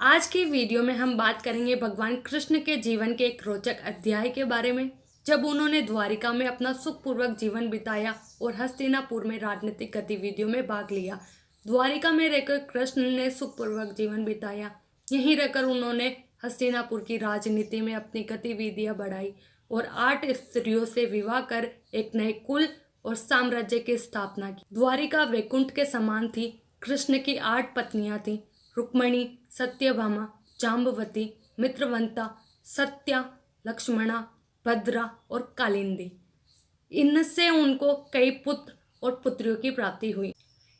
आज की वीडियो में हम बात करेंगे भगवान कृष्ण के जीवन के एक रोचक अध्याय के बारे में, जब उन्होंने द्वारिका में अपना सुखपूर्वक जीवन बिताया और हस्तिनापुर में राजनीतिक गतिविधियों में भाग लिया। द्वारिका में रहकर कृष्ण ने सुखपूर्वक जीवन बिताया। यहीं रहकर उन्होंने हस्तिनापुर की राजनीति में अपनी गतिविधियां बढ़ाई और 8 स्त्रियों से विवाह कर एक नए कुल और साम्राज्य की स्थापना की। द्वारिका वैकुंठ के समान थी। कृष्ण की 8 पत्नियां थीं, रुक्मणी, सत्यभामा, जाम्बवती, मित्रवंता, सत्या, लक्ष्मणा, भद्रा और कालिंदी। इनसे उनको कई पुत्र और पुत्रियों की प्राप्ति हुई।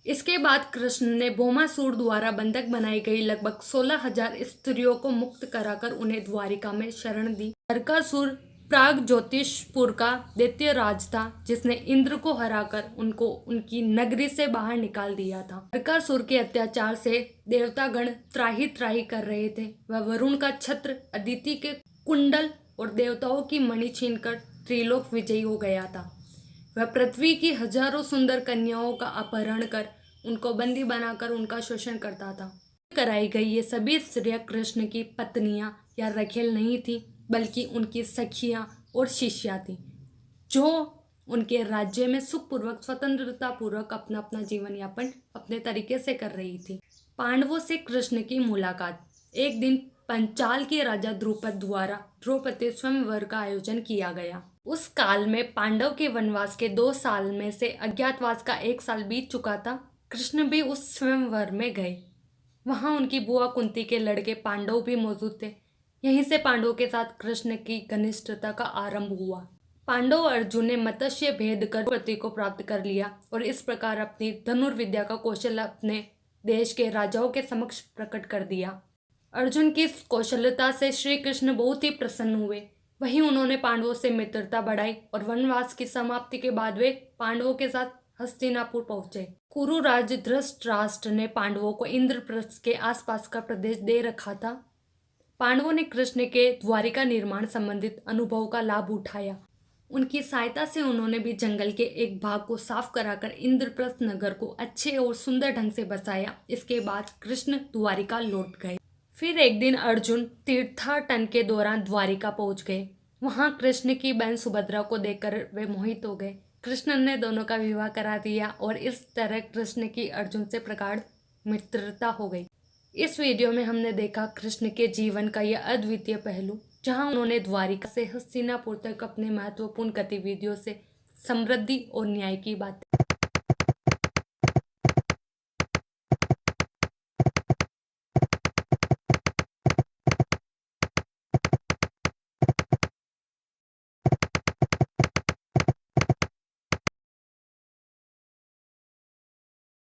इसके बाद कृष्ण ने भौमासुर द्वारा बंधक बनाई गई लगभग 16,000 स्त्रियों को मुक्त कराकर उन्हें द्वारिका में शरण दी। नरकासुर प्राग ज्योतिषपुर का दैत्य राज था, जिसने इंद्र को हराकर उनको उनकी नगरी से बाहर निकाल दिया था। नरकासुर के अत्याचार से देवतागण त्राही त्राही कर रहे थे। वह वरुण का छत्र, अदिति के कुंडल और देवताओं की मणि छीनकर त्रिलोक विजयी हो गया था। वह पृथ्वी की हजारों सुंदर कन्याओं का अपहरण कर उनको बंदी बनाकर उनका शोषण करता था। कराई गई ये सभी स्त्रियां कृष्ण की पत्नियां या रखेल नहीं थी, बल्कि उनकी सखियां और शिष्या थीं, जो उनके राज्य में सुखपूर्वक स्वतंत्रता पूर्वक अपना अपना जीवन यापन अपने तरीके से कर रही थी। पांडवों से कृष्ण की मुलाकात। एक दिन पंचाल के राजा द्रुपद द्वारा द्रौपदी स्वयंवर का आयोजन किया गया। उस काल में पांडव के वनवास के 2 साल में से अज्ञातवास का 1 साल बीत चुका था। कृष्ण भी उस स्वयंवर में गए। वहां उनकी बुआ कुंती के लड़के पांडव भी मौजूद थे। यहीं से पांडवों के साथ कृष्ण की घनिष्ठता का आरंभ हुआ। पांडव अर्जुन ने मत्स्य भेद कर द्रौपदी को प्राप्त कर लिया और इस प्रकार अपनी धनुर्विद्या का कौशल अपने देश के राजाओं के समक्ष प्रकट कर दिया। अर्जुन की इस कौशलता से श्री कृष्ण बहुत ही प्रसन्न हुए। वहीं उन्होंने पांडवों से मित्रता बढ़ाई और वनवास की समाप्ति के बाद वे पांडवों के साथ हस्तिनापुर पहुंचे। कुरुराज धृतराष्ट्र ने पांडवों को इंद्रप्रस्थ के आसपास का प्रदेश दे रखा था। पांडवों ने कृष्ण के द्वारिका निर्माण संबंधित अनुभव का लाभ उठाया। उनकी सहायता से उन्होंने भी जंगल के एक भाग को साफ कराकर इंद्रप्रस्थ नगर को अच्छे और सुंदर ढंग से बसाया। इसके बाद कृष्ण द्वारिका लौट गए। फिर एक दिन अर्जुन तीर्थाटन के दौरान द्वारिका पहुंच गए। वहां कृष्ण की बहन सुभद्रा को देखकर वे मोहित हो गए। कृष्ण ने दोनों का विवाह करा दिया और इस तरह कृष्ण की अर्जुन से प्रगाढ़ मित्रता हो गई। इस वीडियो में हमने देखा कृष्ण के जीवन का यह अद्वितीय पहलू, जहां उन्होंने द्वारिका से हस्तिनापुर तक अपने महत्वपूर्ण गतिविधियों से समृद्धि और न्याय की बात